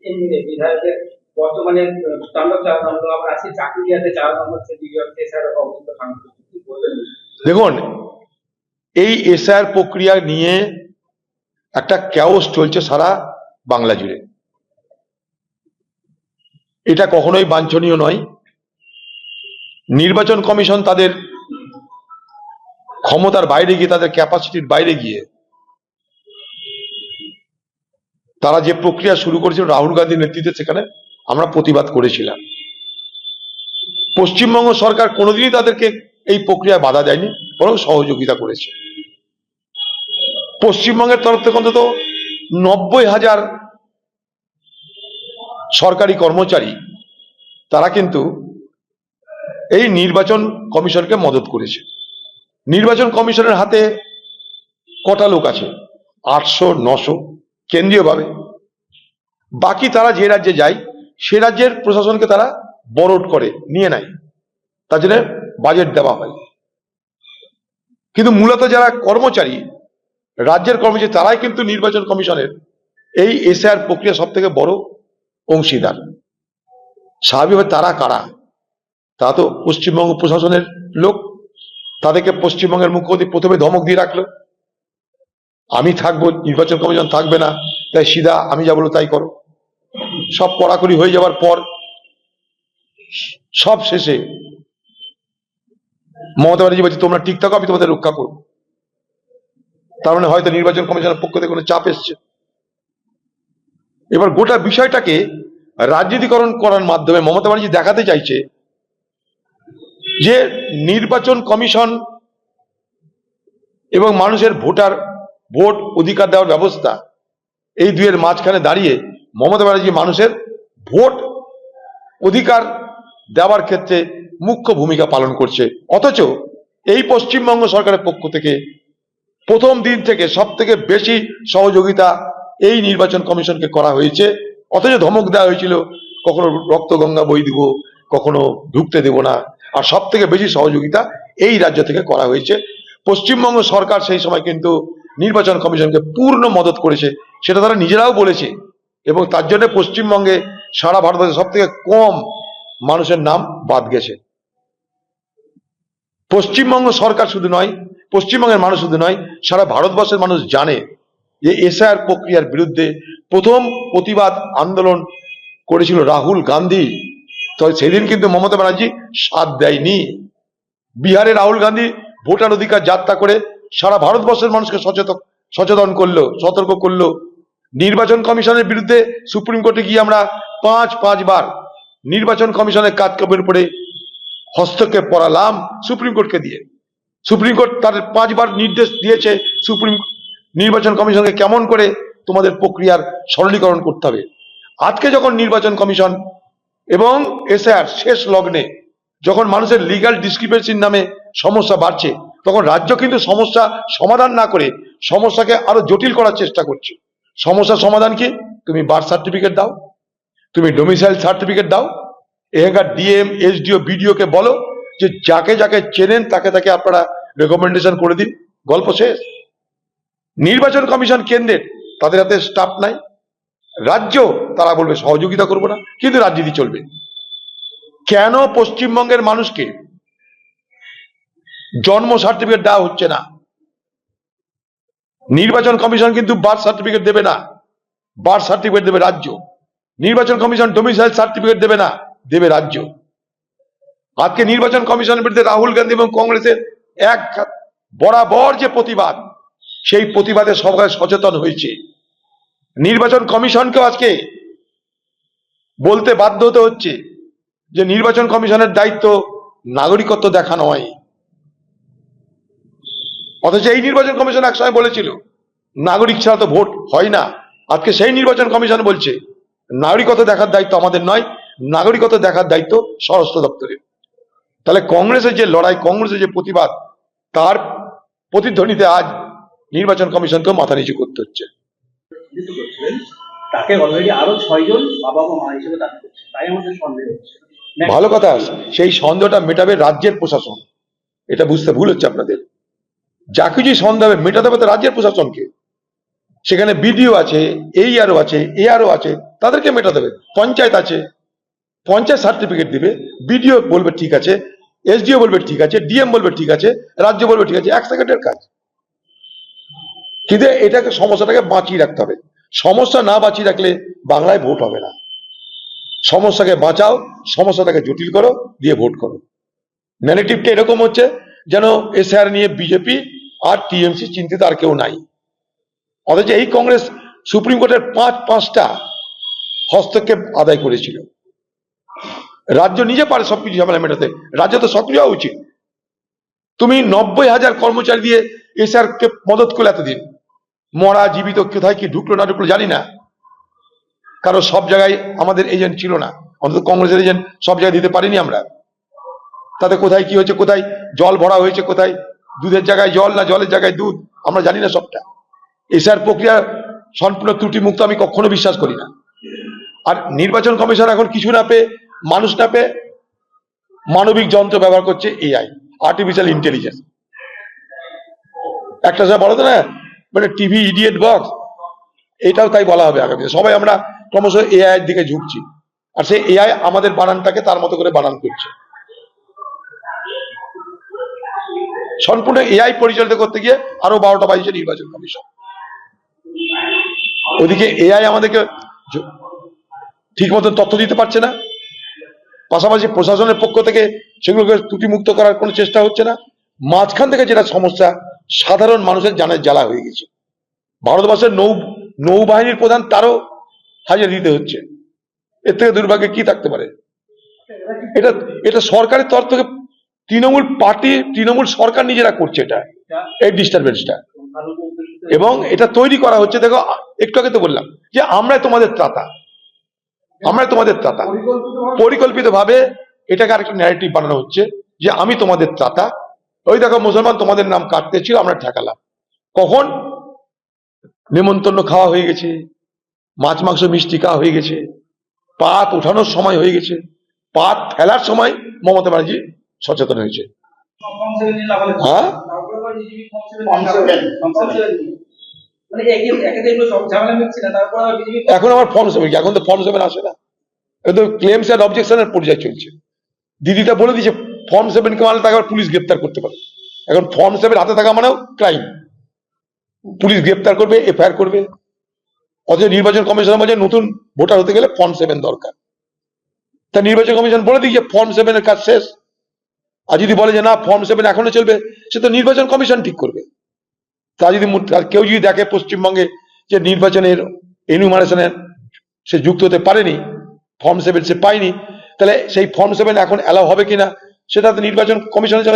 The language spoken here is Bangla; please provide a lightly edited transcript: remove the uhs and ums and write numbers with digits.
এমনি বিধায়কের বর্তমানে তাণ্ডব চালানো হলো, আবার আজকে চাকুরিয়াতে চালানো হচ্ছে বিজয় স্যার অবস্থা খারাপ কি বলবেন? দেখুন, এই এসআর প্রক্রিয়া নিয়ে একটা ক্যাওস চলছে সারা বাংলা জুড়ে। এটা কখনোই বাঞ্ছনীয় নয়। নির্বাচন কমিশন তাদের ক্ষমতার বাইরে গিয়ে, তাদের ক্যাপাসিটির বাইরে গিয়ে তারা যে প্রক্রিয়া শুরু করেছিল রাহুল গান্ধীর নেতৃত্বে, সেখানে আমরা প্রতিবাদ করেছিলাম। পশ্চিমবঙ্গ সরকার কোনোদিনই তাদেরকে এই প্রক্রিয়ায় বাধা দেয়নি, বরং সহযোগিতা করেছে। পশ্চিমবঙ্গের তরফ থেকে অন্তত 90,000 সরকারি কর্মচারী তারা কিন্তু এই নির্বাচন কমিশনকে মদত করেছে। নির্বাচন কমিশনের হাতে কটা লোক আছে? 800-900 কেন্দ্রীয়ভাবে। বাকি তারা যে রাজ্যে যায় সে রাজ্যের প্রশাসনকে তারা বরোড করে নিয়ে নেয়, তার জন্য বাজেট দেওয়া হয়। কিন্তু মূলত যারা কর্মচারী, রাজ্যের কর্মচারী, তারাই কিন্তু নির্বাচন কমিশনের এই এসআর প্রক্রিয়া সব থেকে বড় অংশীদার। স্বাভাবিকভাবে তারা কারা? তা তো পশ্চিমবঙ্গ প্রশাসনের লোক। তাদেরকে পশ্চিমবঙ্গের মুখ্যমন্ত্রী প্রথমে ধমক দিয়ে রাখলো, আমি থাকবো, নির্বাচন কমিশন থাকবে না, তাই সিধা আমি যা বলবো তাই করো। সব কড়াকড়ি হয়ে যাওয়ার পর সব শেষে মমতা ব্যানার্জি বলছে তোমরা ঠিক থাকো, আমি তোমাদের রক্ষা করবো। তার মানে হয়তো নির্বাচন কমিশনের পক্ষ থেকে কোনো চাপ এসছে। এবার গোটা বিষয়টাকে রাজনীতিকরণ করার মাধ্যমে মমতা ব্যানার্জি দেখাতে চাইছে যে নির্বাচন কমিশন এবং মানুষের ভোট অধিকার দেওয়ার ব্যবস্থা, এই দুয়ের মাঝখানে দাঁড়িয়ে মমতা ব্যানার্জি মানুষের ভোট অধিকার দেওয়ার ক্ষেত্রে মুখ্য ভূমিকা পালন করছে। অথচ এই পশ্চিমবঙ্গ সরকারের পক্ষ থেকে প্রথম দিন থেকে সব থেকে বেশি সহযোগিতা এই নির্বাচন কমিশনকে করা হয়েছে। অথচ ধমক দেওয়া হয়েছিল, কখনো রক্ত গঙ্গা বই দিব, কখনো ঢুকতে দেব না। আর সব থেকে বেশি সহযোগিতা এই রাজ্য থেকে করা হয়েছে। পশ্চিমবঙ্গ সরকার সেই সময় কিন্তু নির্বাচন কমিশনকে পূর্ণ মদত করেছে, সেটা তারা নিজেরাও বলেছে। এবং তার জন্য পশ্চিমবঙ্গে সারা ভারতবর্ষে সব থেকে কম মানুষের নাম বাদ গেছে। পশ্চিমবঙ্গ সরকার শুধু নয়, পশ্চিমবঙ্গের মানুষ শুধু নয়, সারা ভারতবর্ষের মানুষ জানে যে এসআর প্রক্রিয়ার বিরুদ্ধে প্রথম প্রতিবাদ আন্দোলন করেছিল রাহুল গান্ধী। তো সেদিন কিন্তু মমতা ব্যানার্জি সাথ দেয়নি। বিহারে রাহুল গান্ধী ভোটার অধিকার যাত্রা করে সারা ভারতবর্ষের মানুষকে সচেতন করলো, সতর্ক করলো। নির্বাচন কমিশনের বিরুদ্ধে সুপ্রিম কোর্টে গিয়ে আমরা পাঁচবার নির্বাচন কমিশনের কাজকর্মের উপরে হস্তক্ষেপ করালাম সুপ্রিম কোর্টকে দিয়ে। সুপ্রিম কোর্ট তাদের 5বার নির্দেশ দিয়েছে নির্বাচন কমিশনকে কেমন করে তোমাদের প্রক্রিয়ার সরলীকরণ করতে হবে। আজকে যখন নির্বাচন কমিশন এবং এসআর শেষ লগ্নে যখন মানুষের লিগ্যাল ডিসক্রিপেন্সির নামে সমস্যা বাড়ছে, তখন রাজ্য কিন্তু সমস্যা সমাধান না করে সমস্যাকে আরো জটিল করার চেষ্টা করছে। সমস্যার সমাধান কি? তুমি বার্থ সার্টিফিকেট দাও, তুমি ডোমিসাইল সার্টিফিকেট দাও, এখানকার ডিএম এসডিও বিডিও কে বলো যে যাকে যাকে চেনেন তাকে তাকে আপনারা রেকমেন্ডেশন করে দিন, গল্প শেষ। নির্বাচন কমিশন কেন্দ্রের তাদের হাতে স্টাফ নাই, রাজ্য তারা বলবে সহযোগিতা করবো না, কিন্তু রাজনীতি চলবে। কেন পশ্চিমবঙ্গের মানুষকে জন্ম সার্টিফিকেট দেওয়া হচ্ছে না? নির্বাচন কমিশন কিন্তু বার্থ সার্টিফিকেট দেবে না, বার্থ সার্টিফিকেট দেবে রাজ্য। নির্বাচন কমিশন ডোমিসাইল সার্টিফিকেট দেবে না, দেবে রাজ্য। আজকে নির্বাচন কমিশনের বিরুদ্ধে রাহুল গান্ধী এবং কংগ্রেসের এক বরাবর যে প্রতিবাদ, সেই প্রতিবাদে সবাই সচেতন হয়েছে। নির্বাচন কমিশনকেও আজকে বলতে বাধ্য হতে হচ্ছে যে নির্বাচন কমিশনের দায়িত্ব নাগরিকত্ব দেখা নয়। অথচ এই নির্বাচন কমিশন একসময় বলেছিল নাগরিক ছাড়া তো ভোট হয় না। আজকে সেই নির্বাচন কমিশন বলছে নাগরিকত্ব দেখার দায়িত্ব আমাদের নয়, নাগরিকত্ব দেখার দায়িত্ব স্বরাষ্ট্র দপ্তরের। তাহলে কংগ্রেসের যে লড়াই, কংগ্রেসের যে প্রতিবাদ, তার প্রতিধ্বনিতে আজ নির্বাচন কমিশনকেও মাথা নিচু করতে হচ্ছে। তাকে অলরেডি আরো 6 জন বাবা মা হিসেবে দাবি করছে, তাই আমাদের সন্দেহ হচ্ছে। ভালো কথা, সেই সন্দেহটা মেটাবে রাজ্যের প্রশাসন। এটা বুঝতে ভুল হচ্ছে আপনাদের। যা কিছু সন্দেহ মেটাতে হবে তো রাজ্যের প্রশাসনকে। সেখানে বিডিও আছে, এইআরও আছে, এআরও আছে, তাদেরকে মেটাতে হবে। পঞ্চায়েত আছে, পঞ্চায়েত সার্টিফিকেট দিবে, বিডিও বলবে ঠিক আছে, এসডিও বলবে ঠিক আছে, ডিএম বলবে ঠিক আছে, রাজ্য বলবে ঠিক আছে, 1 সেকেন্ডের কাজ। কিন্তু এটাকে সমস্যাটাকে বাঁচিয়ে রাখতে হবে। সমস্যা না বাঁচিয়ে রাখলে বাংলায় ভোট হবে না। সমস্যাকে বাঁচাও, সমস্যাটাকে জটিল করো, দিয়ে ভোট করো। ন্যারেটিভটা এরকম হচ্ছে যেন এসআর নিয়ে বিজেপি আর টিএমসি চিন্তিত আর কেউ নাই। অথচ এই কংগ্রেস সুপ্রিম কোর্টের পাঁচটা হস্তক্ষেপ আদায় করেছিল। রাজ্য নিজে পারে সবকিছু ঝামেলা মেটাতে, রাজ্য তো সক্রিয় হওয়া উচিত। তুমি 90,000 কর্মচারী দিয়ে এসআর কে মদত করলে এতদিন, মরা জীবিত কোথায় কি ঢুকলো না ঢুকলো জানি না, কারণ সব জায়গায় আমাদের এজেন্ট ছিল না, অন্তত কংগ্রেসের এজেন্ট সব জায়গায় দিতে পারিনি আমরা। তাতে কোথায় কি হয়েছে, কোথায় জল ভরা হয়েছে, কোথায় দুধের জায়গায় জল না জলের জায়গায় দুধ, আমরা জানি না সবটা। এসআর প্রক্রিয়া সম্পূর্ণ ত্রুটি মুক্ত আমি কখনো বিশ্বাস করি না। আর নির্বাচন কমিশন এখন কিছু না পেয়ে, মানুষ না পেয়ে মানবিক যন্ত্র ব্যবহার করছে, এআই, আর্টিফিশিয়াল ইন্টেলিজেন্স। একটা সময় বলো তো না, মানে টিভি ইডিয়েট বক্স, এটাও তাই বলা হবে আগামী। সবাই আমরা ক্রমশ এআই এর দিকে ঝুঁকছি, আর সেই এআই আমাদের বানানটাকে তার মতো করে বানান করছে। সম্পূর্ণ এআই পরিচালিত করতে গিয়ে আরো 12টা বাজিয়েছে নির্বাচন কমিশন। ওদিকে এআই আমাদেরকে ঠিক মতো তথ্য দিতে পারছে না, পাশাপাশি প্রশাসনের পক্ষ থেকে সেগুলোকে ত্রুটিমুক্ত করার কোনো চেষ্টা হচ্ছে না। মাঝখান থেকে যেটা সমস্যা, সাধারণ মানুষের জানের জ্বালা হয়ে গেছে। ভারতবর্ষের নৌবাহিনীর প্রধান, তারও হাজিরা দিতে হচ্ছে। এর থেকে দুর্ভাগ্য কি থাকতে পারে? এটা সরকারের তরফ থেকে তৃণমূল পার্টি, তৃণমূল সরকার নিজেরা করছে এটা, এই ডিস্টারবেন্সটা। এবং এটা তৈরি করা হচ্ছে, দেখো একটু আগে তো বললাম যে আমরা তোমাদের ত্রাতা, আমরা তোমাদের ত্রাতা। পরিকল্পিত ভাবে এটাকে আরেকটা ন্যারেটিভ বানানো হচ্ছে যে আমি তোমাদের ত্রাতা। ওই দেখো মুসলমান তোমাদের নাম কাটতে ছিল, আমরা ঠেকালাম। কখন নেমন্তন্ন খাওয়া হয়ে গেছে, মাছ মাংস মিষ্টি খাওয়া হয়ে গেছে, পাত ওঠানোর সময় হয়ে গেছে, পাত ফেলার সময় মমতা ব্যানার্জি সচেতন হয়েছে। হ্যাঁ, এখন আমার ফর্ম 7, এখন তো ফর্ম 7 আসে না, এখন তো ক্লেমস এন্ড অবজেকশনের পর্যায়ে চলছে। দিদিটা বলে দিয়েছে ফর্ম 7 কে মানলে তাকে আবার পুলিশ গ্রেপ্তার করতে পারে। এখন ফর্ম 7 হাতে থাকা মানেও ক্রাইম, পুলিশ গ্রেপ্তার করবে, এফআইআর করবে। অথচ নির্বাচন কমিশনের মধ্যে নতুন ভোটার হতে গেলে ফর্ম 7 দরকার। তা নির্বাচন কমিশন বলে দিয়েছে ফর্ম 7 এর কাজ শেষ। আর যদি বলে যে না ফর্ম 7 এখনো চলবে, সে তো নির্বাচন কমিশন ঠিক করবে। তা যদি কেউ যদি দেখে পশ্চিমবঙ্গে যে নির্বাচনের এনুমারেশনে সে যুক্ত হতে পারেনি, ফর্ম 7 সে পায়নি, তাহলে সেই ফর্ম 7 এখন অ্যালাউ হবে কিনা সেটা তো নির্বাচন কমিশনের